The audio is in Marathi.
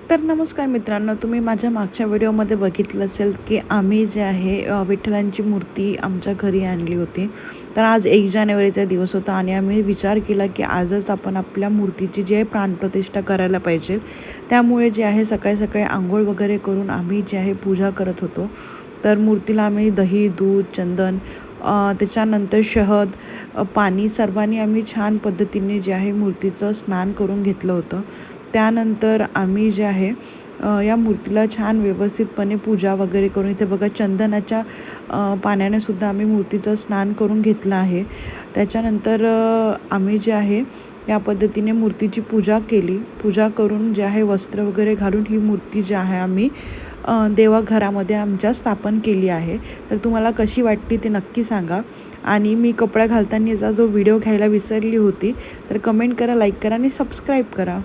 तर नमस्कार मित्रांनो, तुम्ही माझ्या मागच्या व्हिडिओमध्ये बघितलं असेल की आम्ही जे आहे विठ्ठलांची मूर्ती आमच्या घरी आणली होती. तर आज 1 जानेवारीचा दिवस होता आणि आम्ही विचार केला की आजच आपण आपल्या मूर्तीची जी आहे प्राणप्रतिष्ठा करायला पाहिजे. त्यामुळे जे आहे सकाळी अंघोळ वगैरे करून आम्ही जे आहे पूजा करत होतो. तर मूर्तीला आम्ही दही, दूध, चंदन, त्याच्यानंतर शहद, पाणी सर्वांनी आम्ही छान पद्धतीने जे आहे मूर्तीचं स्नान करून घेतलं होतं. त्यानंतर आम्ही जे आहे या मूर्तीला छान व्यवस्थितपणे पूजा वगैरे करून इथे बघा चंदनाच्या पाण्याने सुद्धा आम्ही मूर्तीचं स्नान करून घेतलं आहे. त्याच्यानंतर आम्ही जे आहे या पद्धतीने मूर्तीची पूजा केली. पूजा करून जे आहे वस्त्र वगैरे घालून ही मूर्ती जी आहे आम्ही देवघरामध्ये आमच्या स्थापन केली आहे. तर तुम्हाला कशी वाटली ते नक्की सांगा. आणि मी कपडा घालतानाचा जो व्हिडिओ घ्यायला विसरली होती, तर कमेंट करा, लाईक करा आणि सबस्क्राईब करा.